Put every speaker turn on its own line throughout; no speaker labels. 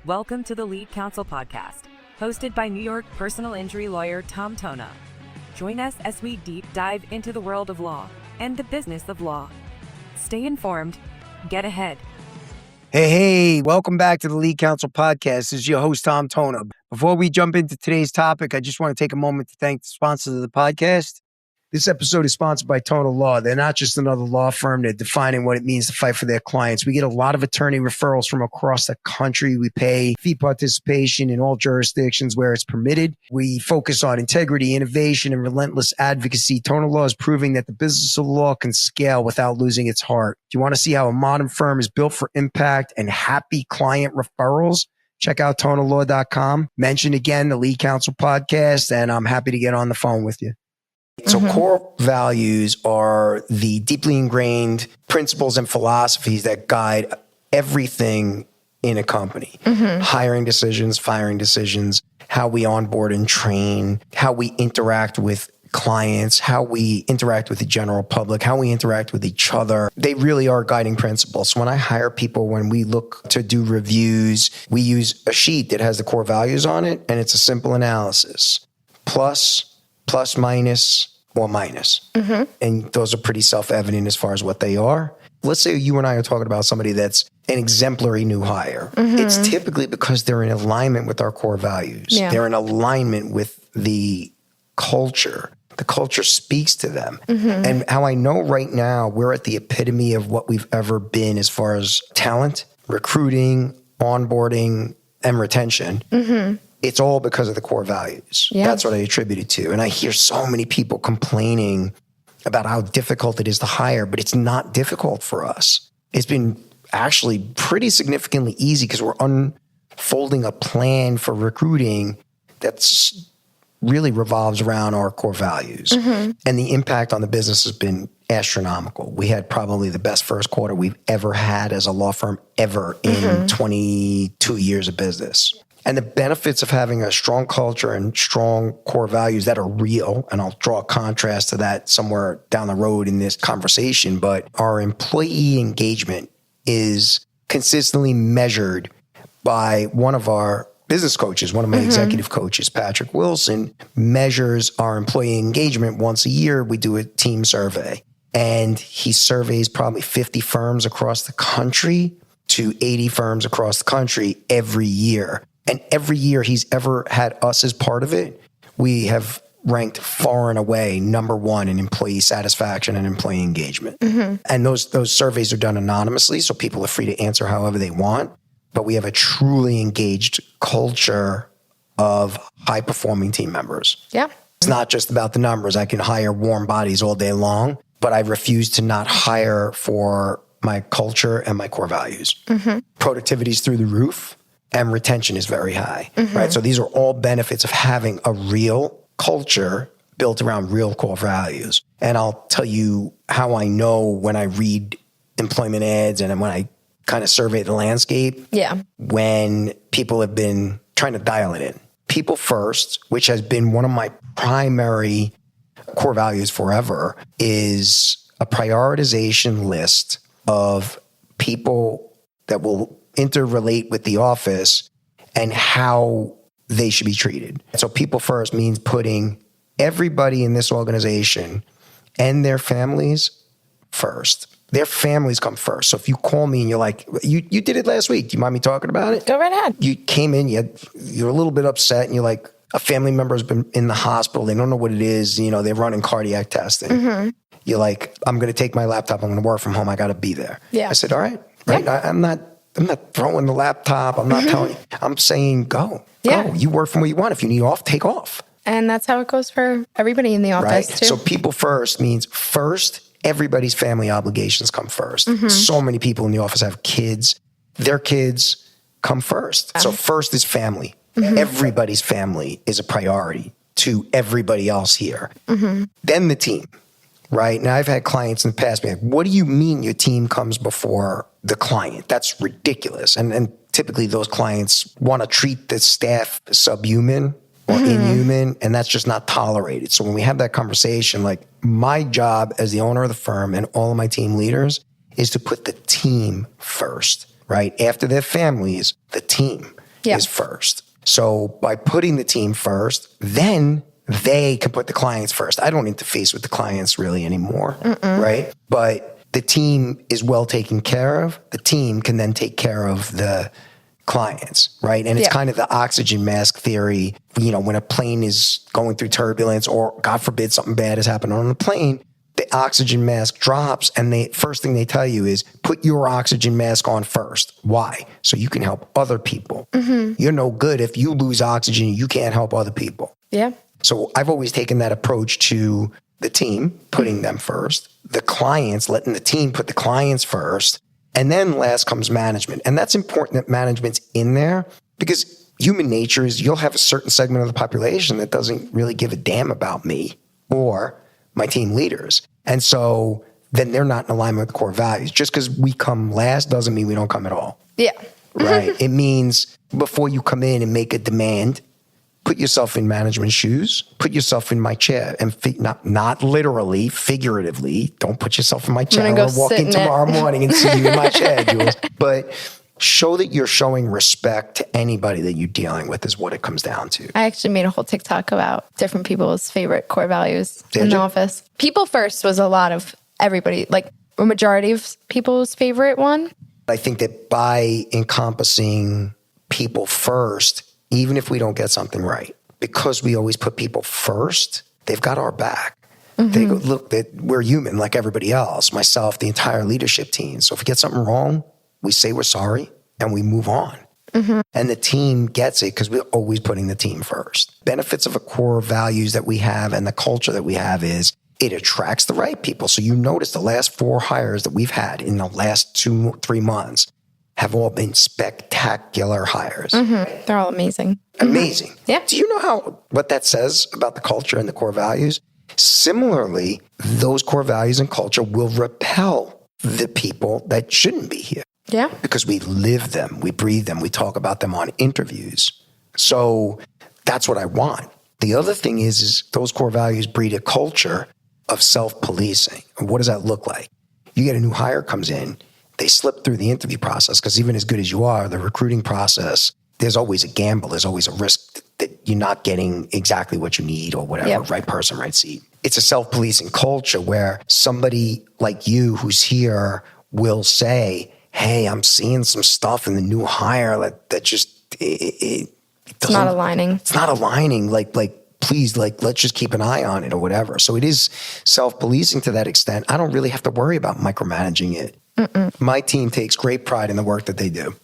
Welcome to the Lead Counsel Podcast, hosted by New York personal injury lawyer Tom Tona. Join us as we deep dive into the world of law and the business of law. Stay informed, get ahead.
Hey, welcome back to the Lead Counsel Podcast. This is your host, Tom Tona. Before we jump into today's topic, I just want to take a moment to thank the sponsors of the podcast. This episode is sponsored by Tona Law. They're not just another law firm. They're defining what it means to fight for their clients. We get a lot of attorney referrals from across the country. We pay fee participation in all jurisdictions where it's permitted. We focus on integrity, innovation, and relentless advocacy. Tona Law is proving that the business of law can scale without losing its heart. If you want to see how a modern firm is built for impact and happy client referrals, check out tonalaw.com. Mention again the Lead Counsel Podcast, and I'm happy to get on the phone with you. So core values are the deeply ingrained principles and philosophies that guide everything in a company. Hiring decisions, firing decisions, how we onboard and train, how we interact with clients, how we interact with the general public, how we interact with each other. They really are guiding principles. So when I hire people, when we look to do reviews, we use a sheet that has the core values on it, and it's a simple analysis. Plus, minus, or minus. And those are pretty self-evident as far as what they are. Let's say you and I are talking about somebody that's an exemplary new hire. It's typically because they're in alignment with our core values. Yeah. They're in alignment with the culture. The culture speaks to them. And how I know right now we're at the epitome of what we've ever been as far as talent, recruiting, onboarding, and retention. It's all because of the core values. Yeah. That's what I attribute it to. And I hear so many people complaining about how difficult it is to hire, but it's not difficult for us. It's been actually pretty significantly easy because we're unfolding a plan for recruiting that's really revolves around our core values. And the impact on the business has been astronomical. We had probably the best first quarter we've ever had as a law firm ever in 22 years of business. And the benefits of having a strong culture and strong core values that are real, and I'll draw a contrast to that somewhere down the road in this conversation, but our employee engagement is consistently measured by one of our business coaches, one of my executive coaches, Patrick Wilson, measures our employee engagement once a year. We do a team survey, and he surveys probably 50 firms across the country to 80 firms across the country every year. And every year he's ever had us as part of it, we have ranked far and away number one in employee satisfaction and employee engagement. And those surveys are done anonymously, so people are free to answer however they want. But we have a truly engaged culture of high-performing team members. Yeah. It's not just about the numbers. I can hire warm bodies all day long, but I refuse to not hire for my culture and my core values. Productivity is through the roof. And retention is very high, right? So these are all benefits of having a real culture built around real core values. And I'll tell you how I know when I read employment ads and when I kind of survey the landscape, when people have been trying to dial it in. People first, which has been one of my primary core values forever, is a prioritization list of people that will interrelate with the office and how they should be treated. So people first means putting everybody in this organization and their families first. Their families come first. So if you call me and you're like, you did it last week. Do you mind me talking about it?
Go right ahead.
You came in, you're a little bit upset and you're like, a family member has been in the hospital. They don't know what it is. You know, they're running cardiac testing. You're like, I'm going to take my laptop. I'm going to work from home. I got to be there. I said, all right. I'm not throwing the laptop. I'm not telling you. I'm saying go. Go. You work from where you want. If you need off, take off.
And that's how it goes for everybody in the office too.
So people first means first, everybody's family obligations come first. So many people in the office have kids. Their kids come first. So first is family. Everybody's family is a priority to everybody else here. Then the team. Right. Now, I've had clients in the past be like, what do you mean your team comes before the client? That's ridiculous. And typically those clients want to treat the staff subhuman or inhuman, and that's just not tolerated. So when we have that conversation, like my job as the owner of the firm and all of my team leaders is to put the team first, right? After their families, the team. is first. So by putting the team first, then they can put the clients first. I don't interface with the clients really anymore, right? But the team is well taken care of. The team can then take care of the clients, right? And it's kind of the oxygen mask theory. You know, when a plane is going through turbulence or God forbid something bad has happened on the plane, the oxygen mask drops and the first thing they tell you is put your oxygen mask on first. Why? So you can help other people. You're no good if you lose oxygen, you can't help other people.
Yeah.
So I've always taken that approach to the team, putting them first, the clients, letting the team put the clients first, and then last comes management. And that's important that management's in there because human nature is you'll have a certain segment of the population that doesn't really give a damn about me or my team leaders. And so then they're not in alignment with core values. Just because we come last doesn't mean we don't come at all.
Yeah.
Right? It means before you come in and make a demand, put yourself in management shoes, put yourself in my chair, and not literally, figuratively. Don't put yourself in my chair. I'm going to walk in tomorrow morning and see you in my chair, Jules. But show that you're showing respect to anybody that you're dealing with is what it comes down to.
I actually made a whole TikTok about different people's favorite core values in the office. People first was a lot of everybody, like a majority of people's favorite one.
I think that by encompassing people first, even if we don't get something right, because we always put people first, they've got our back. They go, look, that we're human like everybody else, myself, the entire leadership team. So if we get something wrong, we say we're sorry and we move on. And the team gets it because we're always putting the team first. Benefits of a core values that we have and the culture that we have is it attracts the right people. So you notice the last 4 hires that we've had in the last 2-3 months have all been spectacular hires.
They're all amazing.
Amazing.
Yeah.
Do you know what that says about the culture and the core values? Similarly, those core values and culture will repel the people that shouldn't be here.
Yeah.
Because we live them, we breathe them, we talk about them on interviews. So that's what I want. The other thing is those core values breed a culture of self-policing. And what does that look like? You get a new hire comes in, they slip through the interview process because even as good as you are, the recruiting process, there's always a gamble. There's always a risk that you're not getting exactly what you need or whatever, right person, right seat. It's a self-policing culture where somebody like you who's here will say, hey, I'm seeing some stuff in the new hire that just, it's
not aligning.
It's not aligning. Like, please, let's just keep an eye on it or whatever. So it is self-policing to that extent. I don't really have to worry about micromanaging it. My team takes great pride in the work that they do.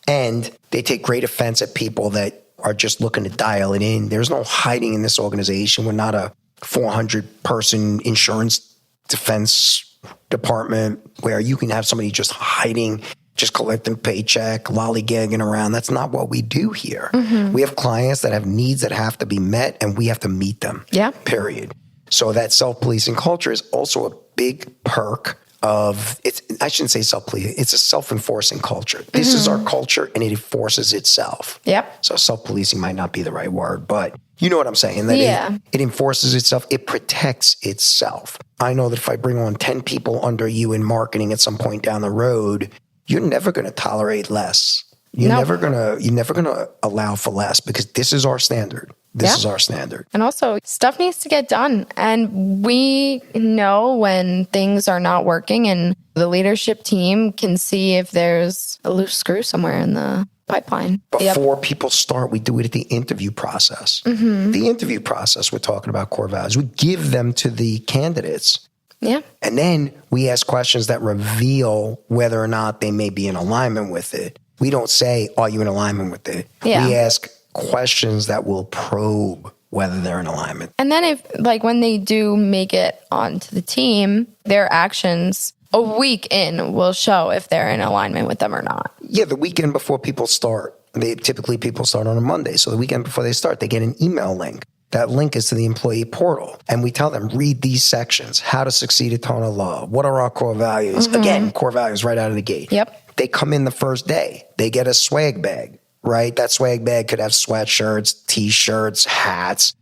And they take great offense at people that are just looking to dial it in. There's no hiding in this organization. We're not a 400-person insurance defense department where you can have somebody just hiding, just collecting paycheck, lollygagging around. That's not what we do here. We have clients that have needs that have to be met, and we have to meet them. Yeah. Period. So that self-policing culture is also a big perk of it's. I shouldn't say self-policing. It's a self-enforcing culture. This is our culture, and it enforces itself. Yep. So self-policing might not be the right word, but you know what I'm saying. That it enforces itself. It protects itself. I know that if I bring on 10 people under you in marketing at some point down the road, you're never going to tolerate less. You're never gonna allow for less because this is our standard. This is our standard.
And also, stuff needs to get done. And we know when things are not working, and the leadership team can see if there's a loose screw somewhere in the pipeline.
Before people start, we do it at the interview process. The interview process, we're talking about core values. We give them to the candidates. Yeah. And then we ask questions that reveal whether or not they may be in alignment with it. We don't say, are you in alignment with it? Yeah. We ask questions that will probe whether they're in alignment.
And then if, like, when they do make it onto the team, their actions a week in will show if they're in alignment with them or not.
Yeah, the weekend before people start. People start on a Monday. So the weekend before they start, they get an email link. That link is to the employee portal. And we tell them, read these sections. How to succeed at Tona Law. What are our core values? Again, core values right out of the gate. Yep. They come in the first day. They get a swag bag, right? That swag bag could have sweatshirts, T-shirts, hats,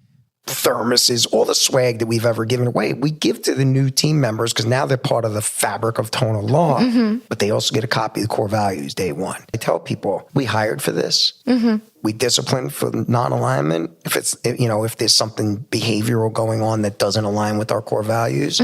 thermoses, all the swag that we've ever given away, we give to the new team members because now they're part of the fabric of Tona Law, but they also get a copy of the core values day one. I tell people, we hired for this. We discipline for non-alignment. If there's something behavioral going on that doesn't align with our core values,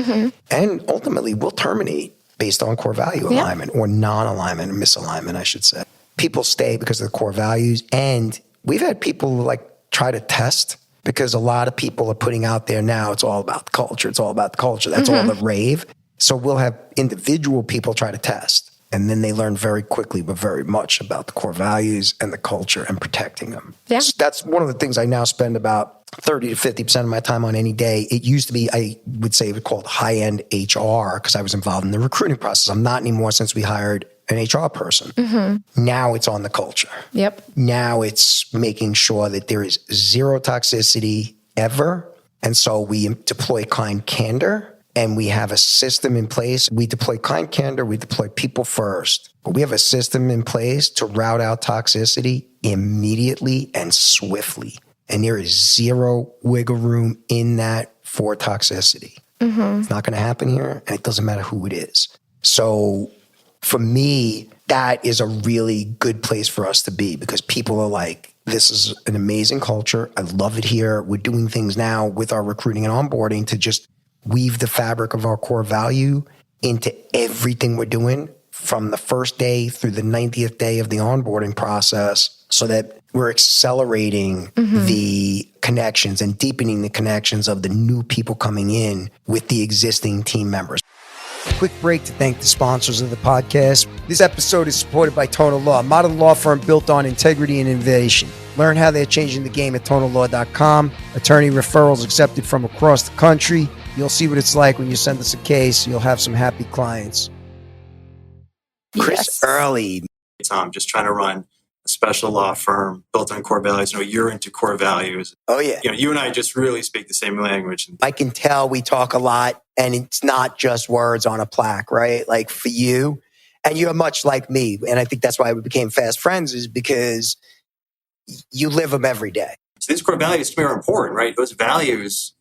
and ultimately we'll terminate based on core value alignment or non-alignment or misalignment, I should say. People stay because of the core values. And we've had people try to test, because a lot of people are putting out there now, it's all about the culture. It's all about the culture. That's all the rave. So we'll have individual people try to test. And then they learn very quickly, but very much about the core values and the culture and protecting them. Yeah. So that's one of the things I now spend about 30 to 50% of my time on any day. It used to be, I would say it was called high-end HR because I was involved in the recruiting process. I'm not anymore since we hired an HR person. Now it's on the culture. Yep. Now it's making sure that there is zero toxicity ever. And so we deploy kind candor, and we have a system in place. We deploy kind candor, we deploy people first, but we have a system in place to route out toxicity immediately and swiftly. And there is zero wiggle room in that for toxicity. It's not going to happen here, and it doesn't matter who it is. So for me, that is a really good place for us to be, because people are like, this is an amazing culture. I love it here. We're doing things now with our recruiting and onboarding to just weave the fabric of our core value into everything we're doing from the first day through the 90th day of the onboarding process, so that we're accelerating the connections and deepening the connections of the new people coming in with the existing team members. Quick break to thank the sponsors of the podcast. This episode is supported by Tona Law, a modern law firm built on integrity and innovation. Learn how they're changing the game at tonalaw.com. Attorney referrals accepted from across the country. You'll see what it's like when you send us a case. You'll have some happy clients. Chris Early.
Tom, just trying to run a special law firm built on core values. You're into core values.
Oh, yeah.
You and I just really speak the same language.
I can tell we talk a lot, and it's not just words on a plaque, right? Like for you, and you're much like me. And I think that's why we became fast friends, is because you live them every day.
So these core values to me are important, right? Those values,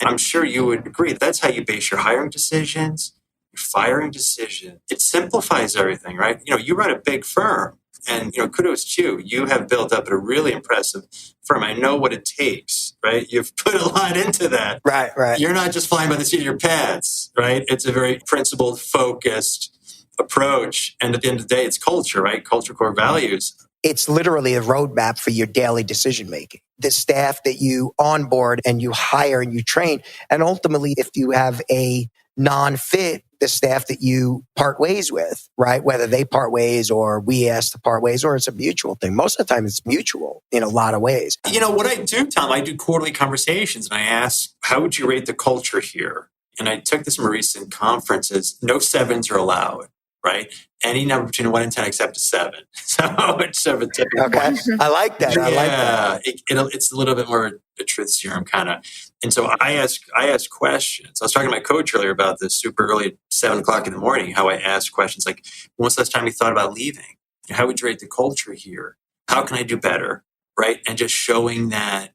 and I'm sure you would agree, that's how you base your hiring decisions, your firing decision. It simplifies everything, right? You run a big firm. And, kudos to you. You have built up a really impressive firm. I know what it takes, right? You've put a lot into that.
Right.
You're not just flying by the seat of your pants, right? It's a very principled, focused approach. And at the end of the day, it's culture, right? Culture, core values.
It's literally a roadmap for your daily decision making. The staff that you onboard and you hire and you train. And ultimately, if you have a non-fit, the staff that you part ways with, right? Whether they part ways or we ask to part ways, or it's a mutual thing. Most of the time it's mutual in a lot of ways.
What I do, Tom, I do quarterly conversations and I ask, how would you rate the culture here? And I took this from a recent conference as no 7s are allowed, right? Any number between 1 and 10 except a 7. So it's 7.
Okay. I like that.
It's a little bit more a truth serum kind of. And so I ask questions. I was talking to my coach earlier about this super early at 7 o'clock in the morning, how I ask questions like, when was the last time you thought about leaving? How would you rate the culture here? How can I do better? Right. And just showing that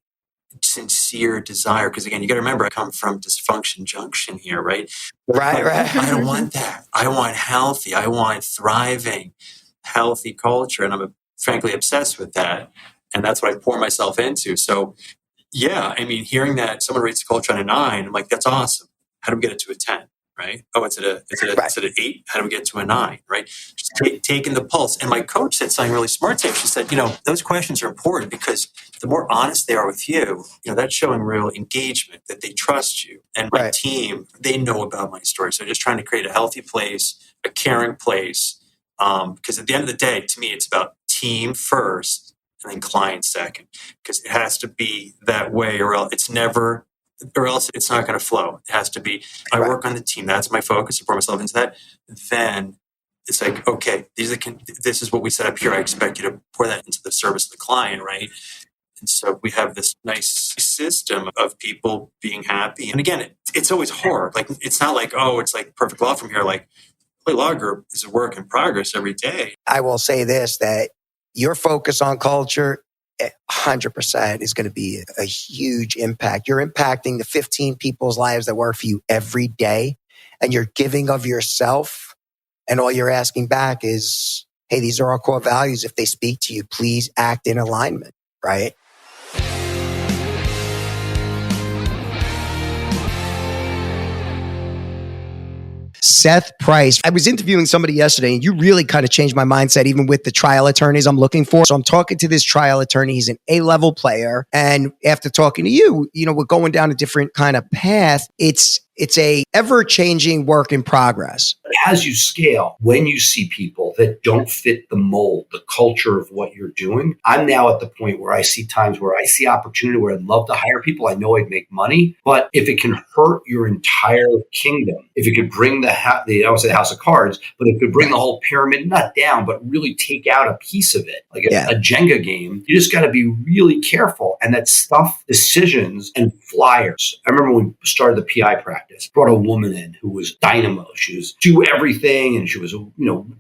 sincere desire. Because again, you got to remember, I come from dysfunction junction here, right?
Right.
I don't want that. I want healthy. I want thriving, healthy culture. And I'm frankly obsessed with that. And that's what I pour myself into. So yeah, hearing that someone rates the culture on a 9, I'm like, that's awesome. How do we get it to a 10? Right? Oh, it's at an 8. How do we get to a 9? Right? Just taking the pulse. And my coach said something really smart today. She said, those questions are important because the more honest they are with you, that's showing real engagement, that they trust you. And my team, they know about my story. So just trying to create a healthy place, a caring place. Because at the end of the day, to me, it's about team first and then client second. Because it has to be that way, or else it's not going to flow. It has to be, I work on the team. That's my focus. I pour myself into that. Then it's like, okay, this is what we set up here. I expect you to pour that into the service of the client, right? And so we have this nice system of people being happy. And again, it's always hard. Like, it's not like, it's like perfect law from here. Like, law group is a work in progress every day.
I will say this, that your focus on culture, 100% is going to be a huge impact. You're impacting the 15 people's lives that work for you every day, and you're giving of yourself. And all you're asking back is, hey, these are our core values. If they speak to you, please act in alignment, right? Seth Price. I was interviewing somebody yesterday, and you really kind of changed my mindset, even with the trial attorneys I'm looking for. So I'm talking to this trial attorney. He's an A-level player. And after talking to you, we're going down a different kind of path. It's a ever-changing work in progress.
As you scale, when you see people that don't fit the mold, the culture of what you're doing, I'm now at the point where I see times where I see opportunity where I'd love to hire people. I know I'd make money, but if it can hurt your entire kingdom, if it could bring I don't say the house of cards, but it could bring the whole pyramid, not down, but really take out a piece of it, like a Jenga game, you just got to be really careful. And that stuff, decisions and flyers. I remember when we started the PI practice, brought a woman in who was dynamo. She was do everything, and she was,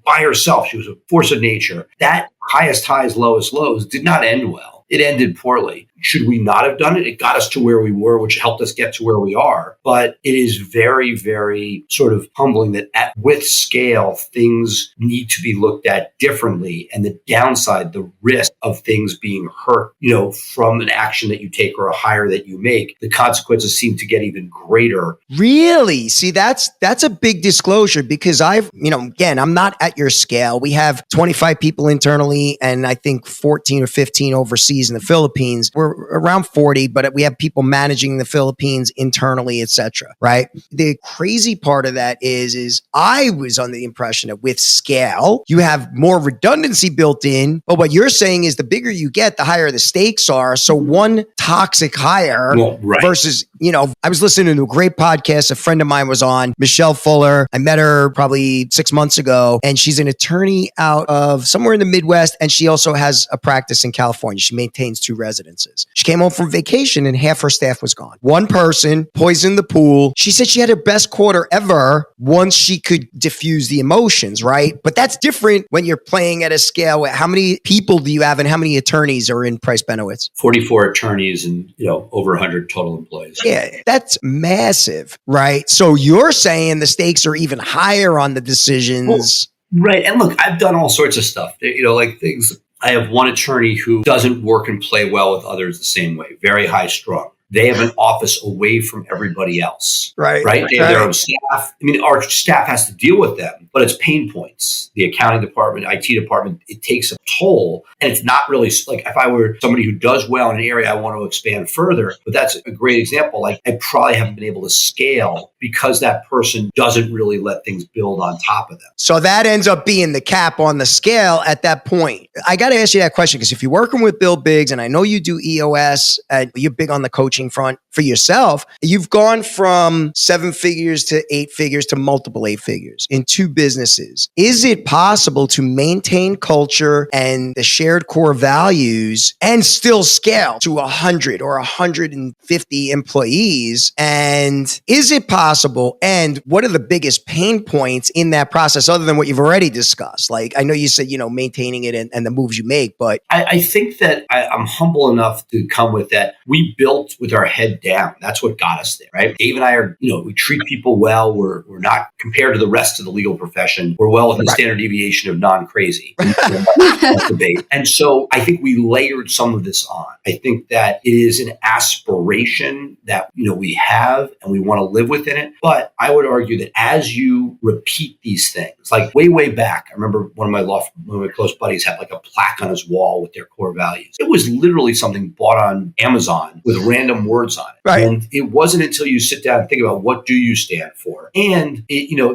by herself. She was a force of nature. That highest highs, lowest lows did not end well. It ended poorly. Should we not have done it? It got us to where we were, which helped us get to where we are. But it is very, very sort of humbling that with scale, things need to be looked at differently. And the downside, the risk of things being hurt, from an action that you take or a hire that you make, the consequences seem to get even greater.
Really? See, that's a big disclosure, because again, I'm not at your scale. We have 25 people internally, and I think 14 or 15 overseas in the Philippines. We're around 40, but we have people managing the Philippines internally, etc. Right? The crazy part of that is I was under the impression that with scale, you have more redundancy built in. But what you're saying is the bigger you get, the higher the stakes are. So one toxic hire versus, I was listening to a great podcast a friend of mine was on, Michelle Fuller. I met her probably 6 months ago, and she's an attorney out of somewhere in the Midwest, and she also has a practice in California. She maintains 2 residences. She came home from vacation and half her staff was gone. One person poisoned the pool. She said she had her best quarter ever once she could diffuse the emotions, right? But that's different when you're playing at a scale. How many people do you have, and how many attorneys are in Price Benowitz?
44 attorneys and, over 100 total employees.
Yeah, that's massive, right? So you're saying the stakes are even higher on the decisions.
Well, right. And look, I've done all sorts of stuff, like things. I have one attorney who doesn't work and play well with others the same way, very high strung. They have an office away from everybody else. Right. They have their own staff. Our staff has to deal with them, but it's pain points. The accounting department, IT department, it takes a toll. And it's not really like if I were somebody who does well in an area, I want to expand further. But that's a great example. Like I probably haven't been able to scale because that person doesn't really let things build on top of them.
So that ends up being the cap on the scale at that point. I got to ask you that question, because if you're working with Bill Biggs, and I know you do EOS, you're big on the coaching front for yourself, you've gone from 7 figures to 8 figures to multiple 8 figures in 2 businesses. Is it possible to maintain culture and the shared core values and still scale to 100 or 150 employees? And is it possible? And what are the biggest pain points in that process other than what you've already discussed? Like, I know you said, maintaining it and the moves you make, but
I think that I'm humble enough to come with that. We built with our head down. That's what got us there, right? Dave and I are, we treat people well. We're not compared to the rest of the legal profession. We're well within the standard deviation of non-crazy. Debate. And so I think we layered some of this on. I think that it is an aspiration that, we have and we want to live within it. But I would argue that as you repeat these things, like way back, I remember one of my close buddies had like a plaque on his wall with their core values. It was literally something bought on Amazon with random words on it. Right. And it wasn't until you sit down and think about what do you stand for. And,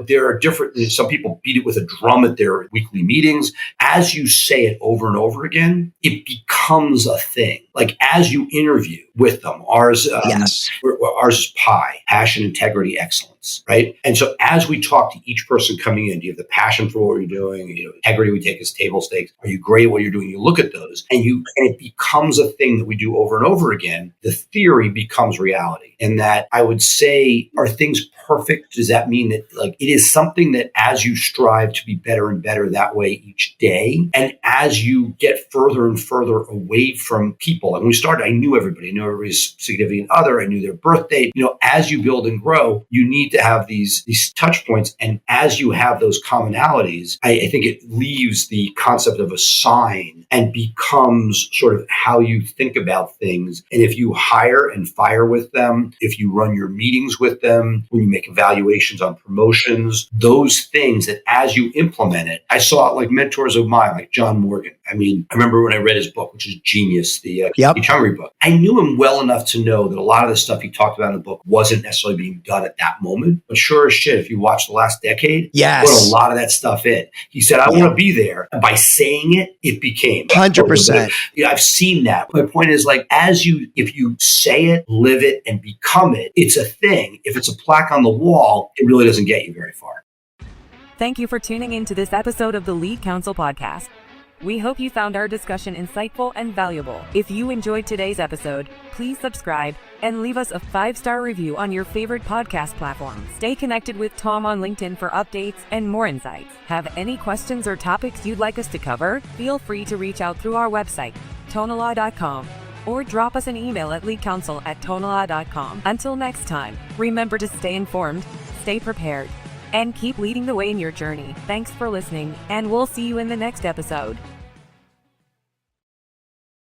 there are different, some people beat it with a drum at their weekly meetings. As you say it over and over again, it becomes a thing. Like as you interview with them, ours is PI, passion, integrity, excellence. excellence, right? And so as we talk to each person coming in, do you have the passion for what you're doing? Integrity we take as table stakes. Are you great at what you're doing? You look at those and it becomes a thing that we do over and over again. The theory becomes reality. And that I would say, are things perfect? Does that mean that it is something that as you strive to be better and better that way each day, and as you get further and further away from people, and when we started, I knew everybody. I knew everybody's significant other. I knew their birthday. As you build and grow, you need to have these touch points. And as you have those commonalities, I think it leaves the concept of a sign and becomes sort of how you think about things. And if you hire and fire with them, if you run your meetings with them, when you make evaluations on promotions, those things that as you implement it, I saw it like mentors of mine, like John Morgan. I remember when I read his book, which is Genius, the Chung book. I knew him well enough to know that a lot of the stuff he talked about in the book wasn't necessarily being done at that moment. But sure as shit, if you watch the last decade,
yes,
put a lot of that stuff in. He said, I want to be there. And by saying it, it became
100%.
I've seen that. My point is if you say it, live it, and become it, it's a thing. If it's a plaque on the wall, it really doesn't get you very far.
Thank you for tuning in to this episode of the Lead Counsel Podcast. We hope you found our discussion insightful and valuable. If you enjoyed today's episode, please subscribe and leave us a 5-star review on your favorite podcast platform. Stay connected with Tom on LinkedIn for updates and more insights. Have any questions or topics you'd like us to cover? Feel free to reach out through our website, tonalaw.com, or drop us an email at leadcounsel@tonalaw.com. Until next time, remember to stay informed, stay prepared, and keep leading the way in your journey. Thanks for listening, and we'll see you in the next episode.